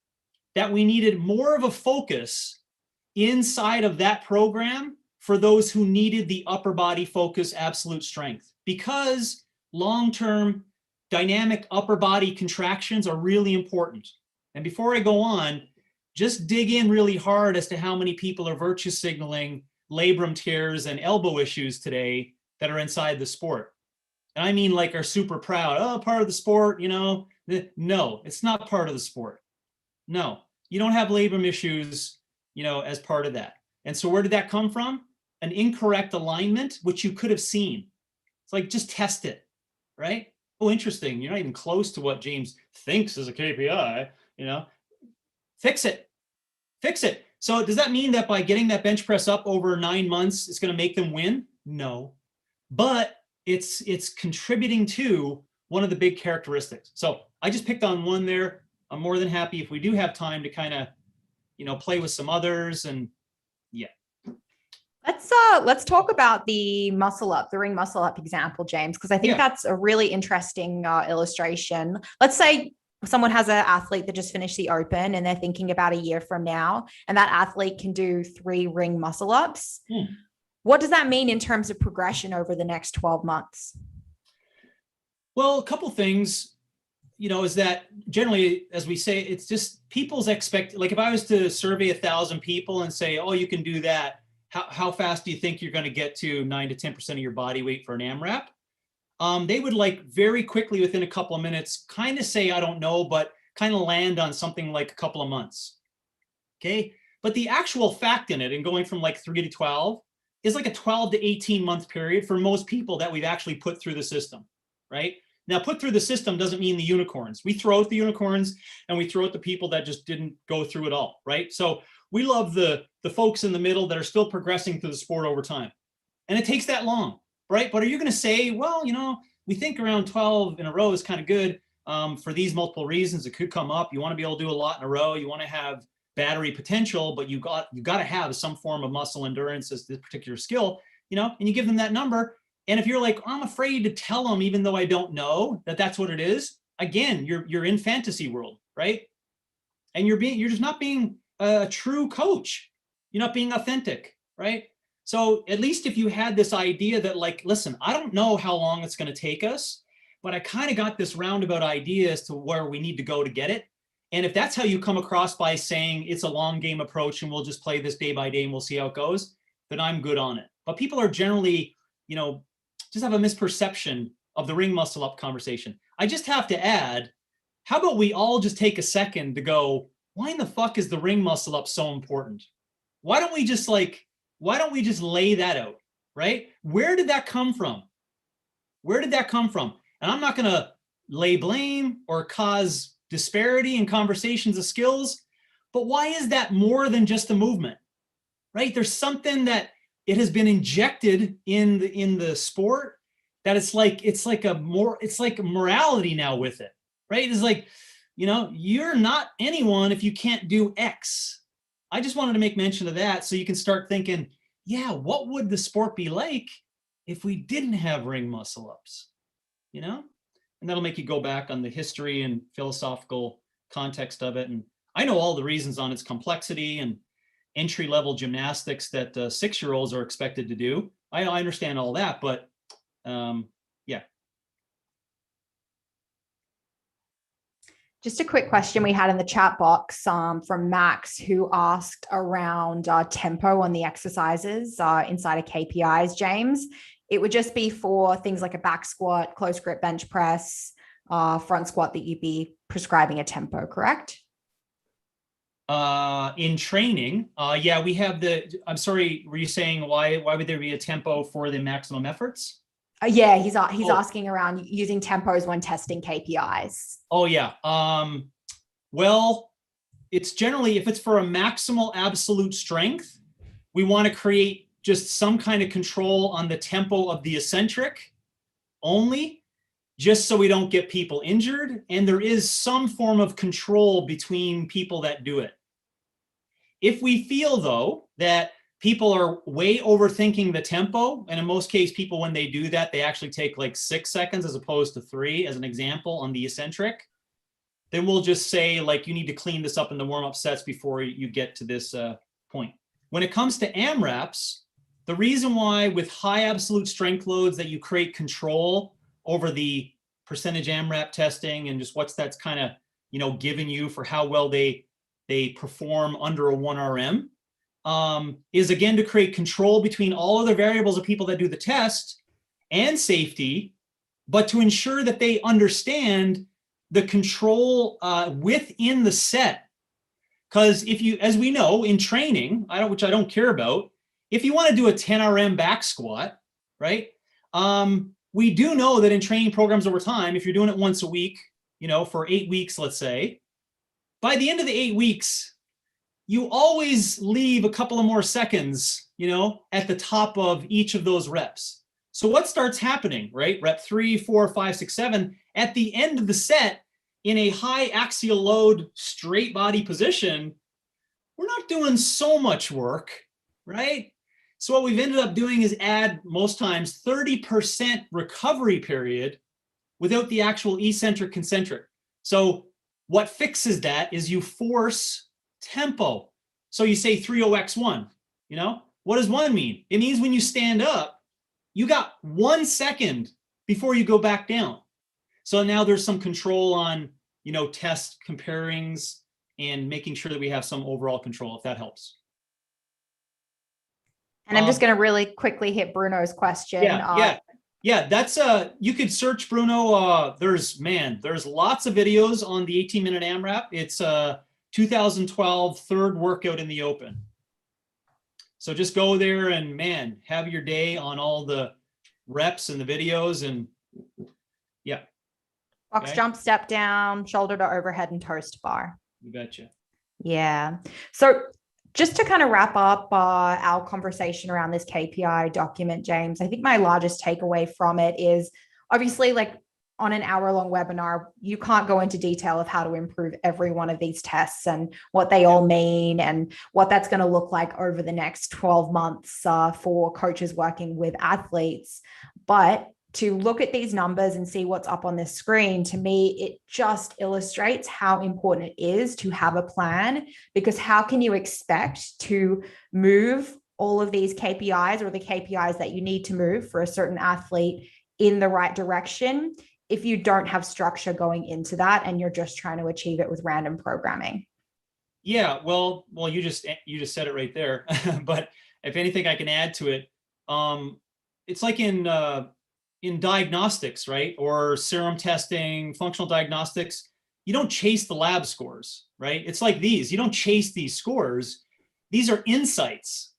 that we needed more of a focus inside of that program for those who needed the upper body focus, absolute strength, because long-term dynamic upper body contractions are really important. And before I go on, just dig in really hard as to how many people are virtue signaling labrum tears and elbow issues today that are inside the sport. And I mean like are super proud, oh, part of the sport, you know. No, it's not part of the sport. No, you don't have labrum issues, you know, as part of that. And so where did that come from? An incorrect alignment, which you could have seen. It's like, just test it, right? Oh, interesting. You're not even close to what James thinks is a KPI, you know. Fix it. Fix it. So does that mean that by getting that bench press up over 9 months, it's going to make them win? No. But it's contributing to one of the big characteristics. So I just picked on one there. I'm more than happy if we do have time to kind of, you know, play with some others. And yeah. Let's talk about the muscle up, the ring muscle up example, James, because I think that's a really interesting illustration. Let's say someone has an athlete that just finished the open and they're thinking about a year from now, and that athlete can do 3 ring muscle ups. What does that mean in terms of progression over the next 12 months? Well, a couple things, you know, is that generally, as we say, it's just people's like if I was to survey 1,000 people and say, oh, you can do that, how fast do you think you're going to get to 9 to 10% of your body weight for an AMRAP? They would like very quickly within a couple of minutes kind of say, I don't know, but kind of land on something like a couple of months. Okay. But the actual fact in it, and going from like 3 to 12 is like a 12 to 18 month period for most people that we've actually put through the system, right? Now, put through the system doesn't mean the unicorns. We throw out the unicorns and we throw out the people that just didn't go through it all, right? So we love the folks in the middle that are still progressing through the sport over time. And it takes that long, right? But are you going to say, well, you know, we think around 12 in a row is kind of good for these multiple reasons. It could come up. You want to be able to do a lot in a row. You want to have battery potential, but you got to have some form of muscle endurance as this particular skill, you know, and you give them that number. And if you're like, I'm afraid to tell them, even though I don't know that that's what it is, again, you're in fantasy world, right? And you're just not being a true coach. You're not being authentic, right? So at least if you had this idea that like, listen, I don't know how long it's going to take us, but I kind of got this roundabout idea as to where we need to go to get it. And if that's how you come across by saying it's a long game approach and we'll just play this day by day and we'll see how it goes, then I'm good on it. But people are generally, you know, just have a misperception of the ring muscle up conversation. I just have to add, how about we all just take a second to go, why in the fuck is the ring muscle up so important? Why don't we just lay that out, right? Where did that come from? Where did that come from? And I'm not going to lay blame or cause disparity in conversations of skills, but why is that more than just a movement, right? There's something that it has been injected in the sport that it's like morality now with it, right? It's like, you know, you're not anyone if you can't do X. I just wanted to make mention of that so you can start thinking, yeah, what would the sport be like if we didn't have ring muscle ups, you know? And that'll make you go back on the history and philosophical context of it. And I know all the reasons on its complexity and entry-level gymnastics that 6-year-olds are expected to do. I understand all that, but yeah. Just a quick question we had in the chat box from Max, who asked around tempo on the exercises inside of KPIs, James. It would just be for things like a back squat, close grip bench press, front squat that you'd be prescribing a tempo, correct? In training, yeah, we have I'm sorry, were you saying why would there be a tempo for the maximum efforts? Yeah, he's asking around using tempos when testing KPIs. Oh yeah. Well, it's generally, if it's for a maximal absolute strength, we want to create just some kind of control on the tempo of the eccentric only, just so we don't get people injured. And there is some form of control between people that do it. If we feel, though, that people are way overthinking the tempo, and in most cases, people, when they do that, they actually take like 6 seconds as opposed to 3, as an example, on the eccentric, then we'll just say, like, you need to clean this up in the warm-up sets before you get to this point. When it comes to AMRAPs, the reason why with high absolute strength loads that you create control over the percentage AMRAP testing and just that's kind of, given you for how well they perform under a 1 RM, is again to create control between all other variables of people that do the test and safety, but to ensure that they understand the control within the set. Because if you, as we know in training, which I don't care about, if you want to do a 10 RM back squat, right? We do know that in training programs over time, if you're doing it once a week, for 8 weeks, let's say, by the end of the 8 weeks, you always leave a couple of more seconds, at the top of each of those reps. So what starts happening, right? Rep 3, 4, 5, 6, 7, at the end of the set, in a high axial load straight body position, we're not doing so much work, right? So what we've ended up doing is add, most times, 30% recovery period without the actual eccentric concentric. So what fixes that is you force tempo. So you say 30x1, what does 1 mean? It means when you stand up, you got 1 second before you go back down. So now there's some control on, test comparings and making sure that we have some overall control, if that helps. And I'm just going to really quickly hit Bruno's question. Yeah. That's you could search Bruno. There's lots of videos on the 18-minute AMRAP. It's 2012 third workout in the open. So just go there and have your day on all the reps and the videos, and yeah. Box jump, step down, shoulder to overhead, and toast bar. You betcha. Yeah. So just to kind of wrap up our conversation around this KPI document, James, I think my largest takeaway from it is obviously, like, on an hour-long webinar, you can't go into detail of how to improve every one of these tests and what they all mean and what that's going to look like over the next 12 months for coaches working with athletes. But to look at these numbers and see what's up on this screen, to me, it just illustrates how important it is to have a plan, because how can you expect to move all of these KPIs, or the KPIs that you need to move for a certain athlete, in the right direction if you don't have structure going into that and you're just trying to achieve it with random programming? Yeah, well, you just said it right there. But if anything I can add to it, it's like in diagnostics, right? Or serum testing, functional diagnostics, you don't chase the lab scores, right? It's like these, you don't chase these scores. These are insights.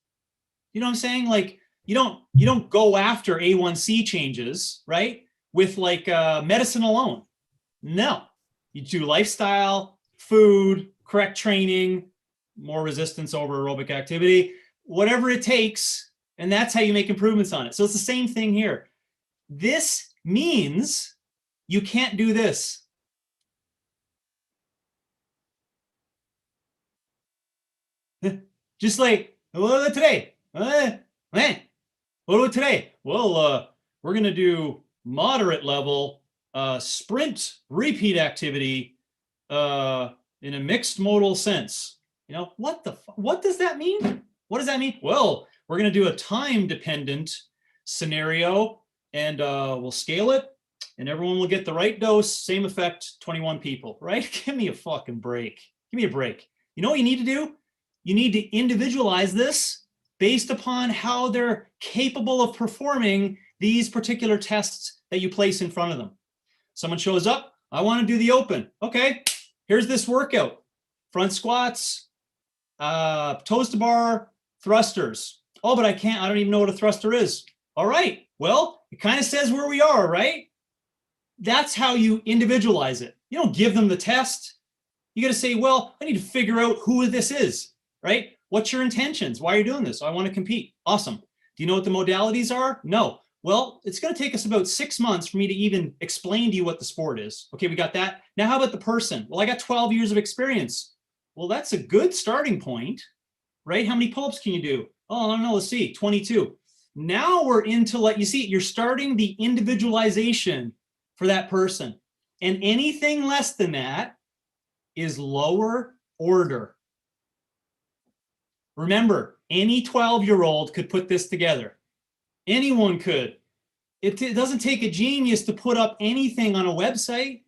You know what I'm saying? Like, you don't go after A1C changes, right? With like medicine alone. No, you do lifestyle, food, correct training, more resistance over aerobic activity, whatever it takes. And that's how you make improvements on it. So it's the same thing here. This means you can't do this. Just like today, man, What do we today? Well, we're going to do moderate level sprint repeat activity in a mixed modal sense. What does that mean? What does that mean? Well, we're going to do a time dependent scenario, and we'll scale it, and everyone will get the right dose, same effect, 21 people, right? Give me a fucking break. Give me a break. You know what you need to do? You need to individualize this based upon how they're capable of performing these particular tests that you place in front of them. Someone shows up, I want to do the open. Okay, here's this workout. Front squats, toes to bar, thrusters. Oh, but I don't even know what a thruster is. All right, well, it kind of says where we are, right? That's how you individualize it. You don't give them the test. You got to say, well, I need to figure out who this is, right? What's your intentions? Why are you doing this? I want to compete. Awesome. Do you know what the modalities are? No. Well, it's going to take us about 6 months for me to even explain to you what the sport is. Okay, we got that. Now, how about the person? Well, I got 12 years of experience. Well, that's a good starting point, right? How many pull-ups can you do? Oh, I don't know. Let's see, 22. Now we're into, like, you see, you're starting the individualization for that person. And anything less than that is lower order. Remember, any 12-year-old could put this together. Anyone could. It doesn't take a genius to put up anything on a website,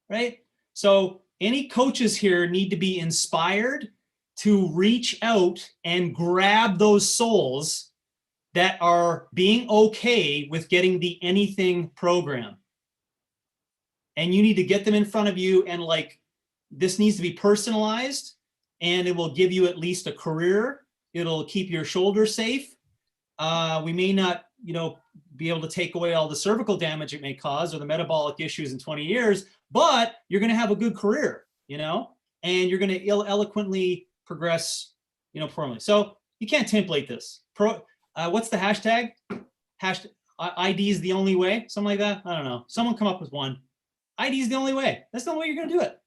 right? So any coaches here need to be inspired to reach out and grab those souls that are being okay with getting the anything program. And you need to get them in front of you, and like, this needs to be personalized, and it will give you at least a career. It'll keep your shoulders safe. We may not, be able to take away all the cervical damage it may cause or the metabolic issues in 20 years, but you're going to have a good career, and you're going to eloquently progress, formally. So you can't template this. What's the hashtag? ID is the only way, something like that. I don't know. Someone come up with one. ID is the only way. That's the only way you're going to do it.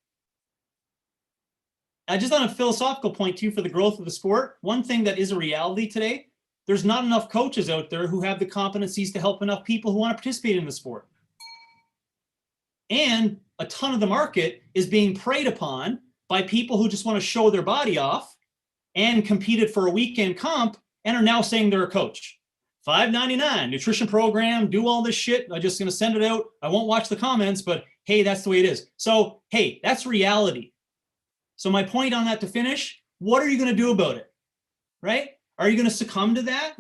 Just on a philosophical point too, for the growth of the sport, one thing that is a reality today, there's not enough coaches out there who have the competencies to help enough people who want to participate in the sport. And a ton of the market is being preyed upon by people who just want to show their body off and competed for a weekend comp and are now saying they're a coach. $5.99 nutrition program, do all this shit. I'm just going to send it out. I won't watch the comments, but hey, that's the way it is. So, hey, that's reality. So my point on that to finish, what are you going to do about it, right? Are you going to succumb to that?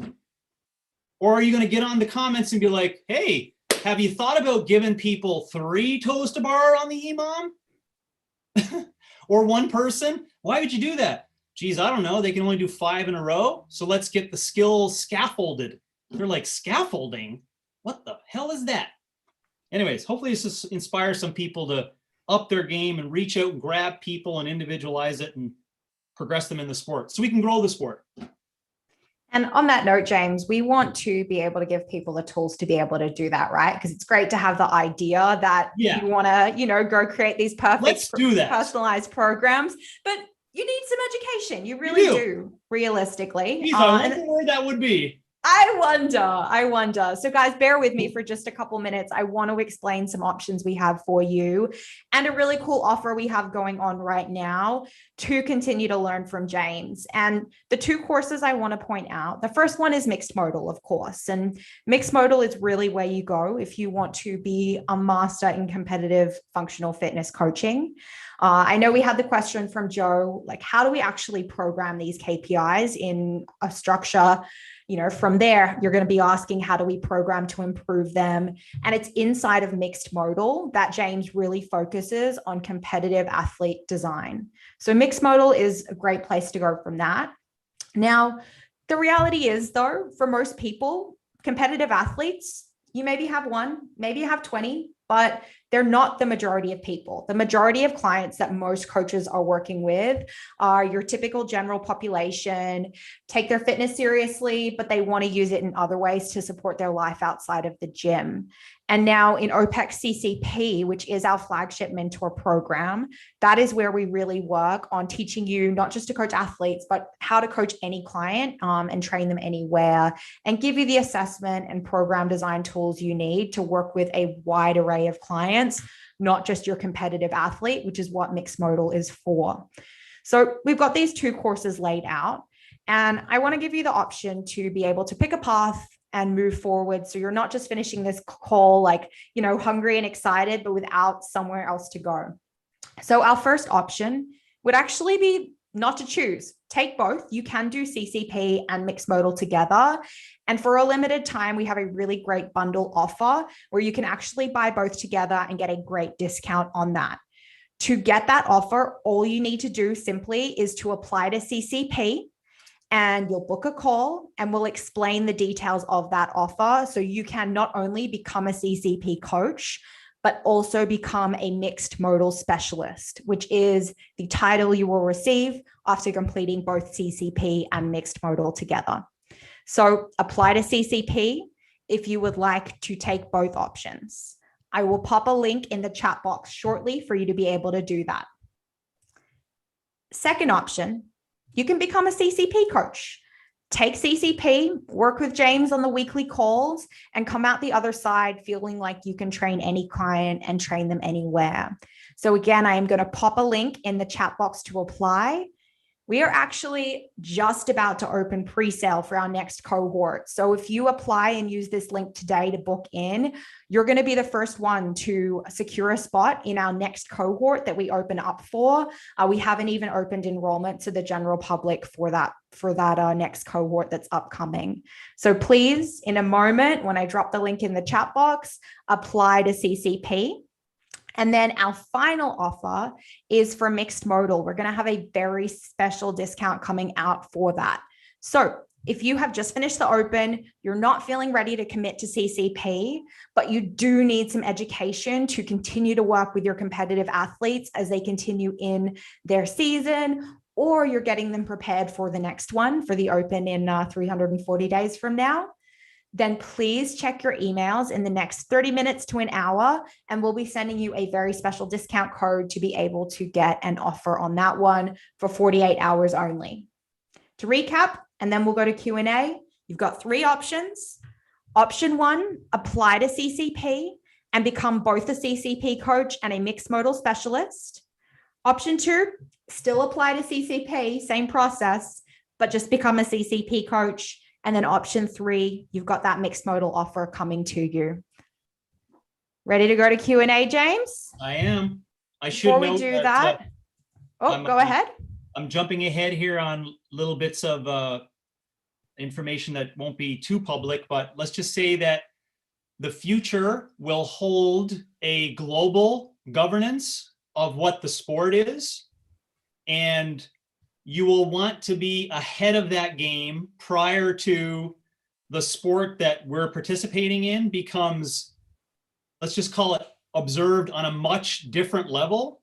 Or are you going to get on the comments and be like, hey, have you thought about giving people 3 toes to bar on the EMOM? Or one person? Why would you do that? Geez, I don't know. They can only do 5 in a row. So let's get the skills scaffolded. They're like, scaffolding? What the hell is that? Anyways, hopefully this just inspires some people to up their game and reach out and grab people and individualize it and progress them in the sport so we can grow the sport. And on that note, James, we want to be able to give people the tools to be able to do that, right? Because it's great to have the idea that you want to, go create these perfect personalized programs, but you need some education. You really do, realistically. Jeez, I wonder where that would be. I wonder. So guys, bear with me for just a couple minutes. I want to explain some options we have for you and a really cool offer we have going on right now to continue to learn from James. And the 2 courses I want to point out, the first one is mixed modal, of course. And mixed modal is really where you go if you want to be a master in competitive functional fitness coaching. I know we had the question from Joe, like, how do we actually program these KPIs in a structure? From there, you're going to be asking, how do we program to improve them? And it's inside of mixed modal that James really focuses on competitive athlete design. So mixed modal is a great place to go from that. Now, the reality is, though, for most people, competitive athletes, you maybe have 1, maybe you have 20, but they're not the majority of people. The majority of clients that most coaches are working with are your typical general population, take their fitness seriously, but they want to use it in other ways to support their life outside of the gym. And now in OPEX CCP, which is our flagship mentor program, that is where we really work on teaching you not just to coach athletes, but how to coach any client and train them anywhere, and give you the assessment and program design tools you need to work with a wide array of clients, not just your competitive athlete, which is what mixed modal is for. So we've got these 2 courses laid out, and I want to give you the option to be able to pick a path and move forward. So you're not just finishing this call like, hungry and excited, but without somewhere else to go. So our first option would actually be not to choose. Take both. You can do CCP and mixed modal together. And for a limited time, we have a really great bundle offer where you can actually buy both together and get a great discount on that. To get that offer, all you need to do simply is to apply to CCP, and you'll book a call and we'll explain the details of that offer. So you can not only become a CCP coach, but also become a mixed modal specialist, which is the title you will receive after completing both CCP and mixed modal together. So apply to CCP if you would like to take both options. I will pop a link in the chat box shortly for you to be able to do that. Second option, you can become a CCP coach. Take CCP, work with James on the weekly calls, and come out the other side feeling like you can train any client and train them anywhere. So again, I am going to pop a link in the chat box to apply. We are actually just about to open pre-sale for our next cohort. So if you apply and use this link today to book in, you're going to be the first one to secure a spot in our next cohort that we open up for. We haven't even opened enrollment to the general public for that next cohort that's upcoming. So please, in a moment, when I drop the link in the chat box, apply to CCP. And then our final offer is for mixed modal. We're going to have a very special discount coming out for that. So if you have just finished the open, you're not feeling ready to commit to CCP, but you do need some education to continue to work with your competitive athletes as they continue in their season, or you're getting them prepared for the next one, for the open in 340 days from now, then please check your emails in the next 30 minutes to an hour, and we'll be sending you a very special discount code to be able to get an offer on that one for 48 hours only. To recap, and then we'll go to Q&A, you've got 3 options. Option 1, apply to CCP and become both a CCP coach and a mixed modal specialist. Option 2, still apply to CCP, same process, but just become a CCP coach. And then option 3, you've got that mixed modal offer coming to you. Ready to go to Q&A, James? I am. Before we do that, go ahead. I'm jumping ahead here on little bits of information that won't be too public, but let's just say that the future will hold a global governance of what the sport is, and you will want to be ahead of that game prior to the sport that we're participating in becomes, let's just call it, observed on a much different level.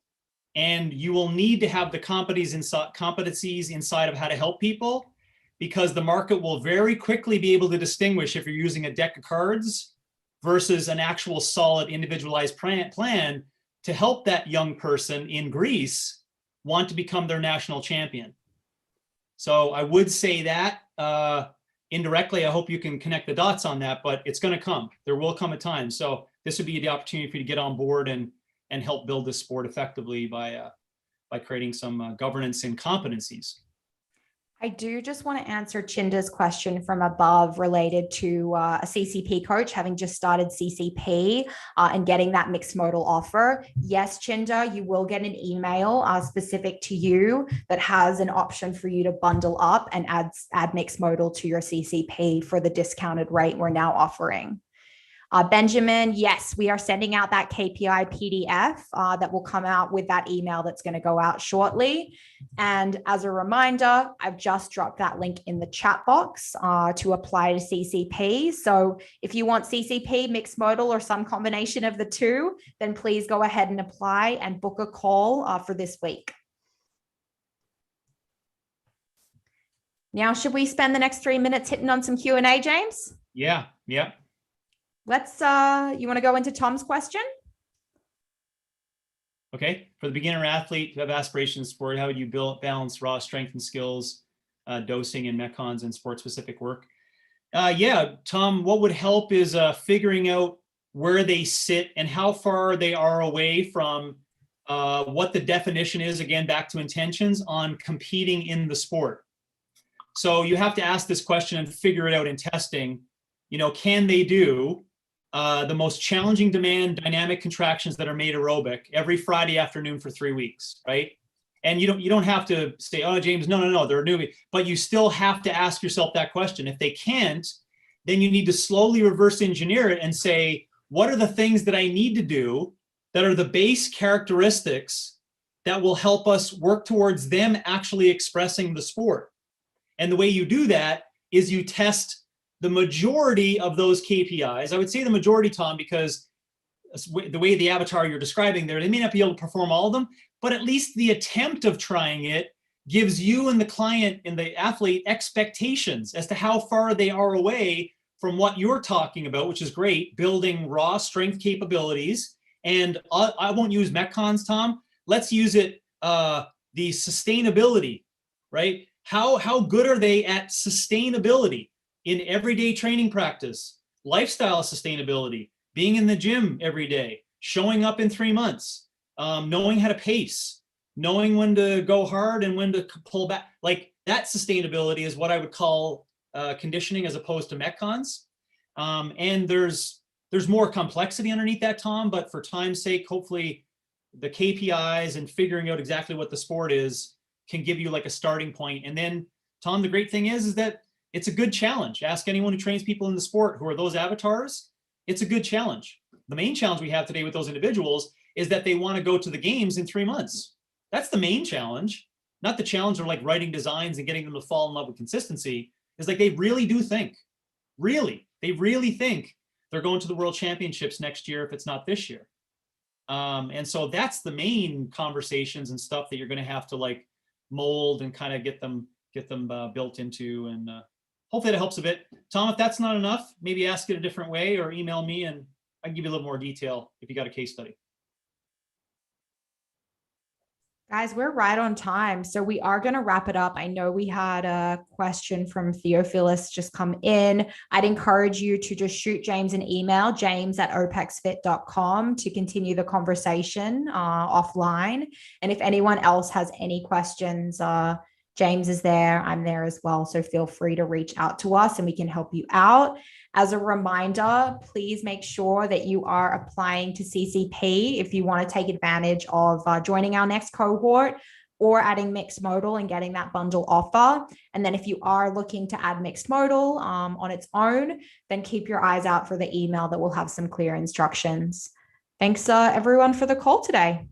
And you will need to have the competencies inside of how to help people, because the market will very quickly be able to distinguish if you're using a deck of cards versus an actual solid individualized plan to help that young person in Greece want to become their national champion. So I would say that indirectly, I hope you can connect the dots on that, but it's going to come. There will come a time. So this would be the opportunity for you to get on board and help build this sport effectively by creating some governance and competencies. I do just want to answer Chinda's question from above related to a CCP coach having just started CCP and getting that mixed modal offer. Yes, Chinda, you will get an email specific to you that has an option for you to bundle up and add mixed modal to your CCP for the discounted rate we're now offering. Benjamin, yes, we are sending out that KPI PDF that will come out with that email that's going to go out shortly. And as a reminder, I've just dropped that link in the chat box to apply to CCP. So if you want CCP, mixed modal, or some combination of the two, then please go ahead and apply and book a call for this week. Now, should we spend the next 3 minutes hitting on some Q&A, James? Yeah. let's, you want to go into Tom's question? Okay. For the beginner athlete who have aspirations for it, how would you balance raw strength and skills, dosing and metcons and sport specific work? Yeah, Tom, what would help is figuring out where they sit and how far they are away from what the definition is, again, back to intentions on competing in the sport. So you have to ask this question and figure it out in testing. Can they do the most challenging demand dynamic contractions that are made aerobic every Friday afternoon for 3 weeks, right? And you don't have to say, oh, James, no, they're a newbie. But you still have to ask yourself that question. If they can't, then you need to slowly reverse engineer it and say, what are the things that I need to do that are the base characteristics that will help us work towards them actually expressing the sport? And the way you do that is you test the majority of those KPIs. I would say the majority, Tom, because the way the avatar you're describing there, they may not be able to perform all of them, but at least the attempt of trying it gives you and the client and the athlete expectations as to how far they are away from what you're talking about, which is great, building raw strength capabilities. And I won't use metcons, Tom. Let's use it, the sustainability, right? How good are they at sustainability in everyday training practice, lifestyle sustainability, being in the gym every day, showing up in 3 months, knowing how to pace, knowing when to go hard and when to pull back. Like that sustainability is what I would call conditioning as opposed to metcons. And there's more complexity underneath that, Tom, but for time's sake, hopefully the KPIs and figuring out exactly what the sport is can give you like a starting point. And then, Tom, the great thing is that it's a good challenge. Ask anyone who trains people in the sport who are those avatars. It's a good challenge. The main challenge we have today with those individuals is that they want to go to the games in 3 months. That's the main challenge, not the challenge of like writing designs and getting them to fall in love with consistency. Is like they really do think, they really think they're going to the World Championships next year if it's not this year. And so that's the main conversations and stuff that you're going to have to like mold and kind of get them built into. And hopefully that helps a bit. Tom, if that's not enough, maybe ask it a different way or email me and I can give you a little more detail if you got a case study. Guys, we're right on time. So we are going to wrap it up. I know we had a question from Theophilus just come in. I'd encourage you to just shoot James an email, james@opexfit.com, to continue the conversation offline. And if anyone else has any questions, James is there. I'm there as well. So feel free to reach out to us and we can help you out. As a reminder, please make sure that you are applying to CCP if you want to take advantage of joining our next cohort or adding mixed modal and getting that bundle offer. And then if you are looking to add mixed modal on its own, then keep your eyes out for the email that will have some clear instructions. Thanks everyone for the call today.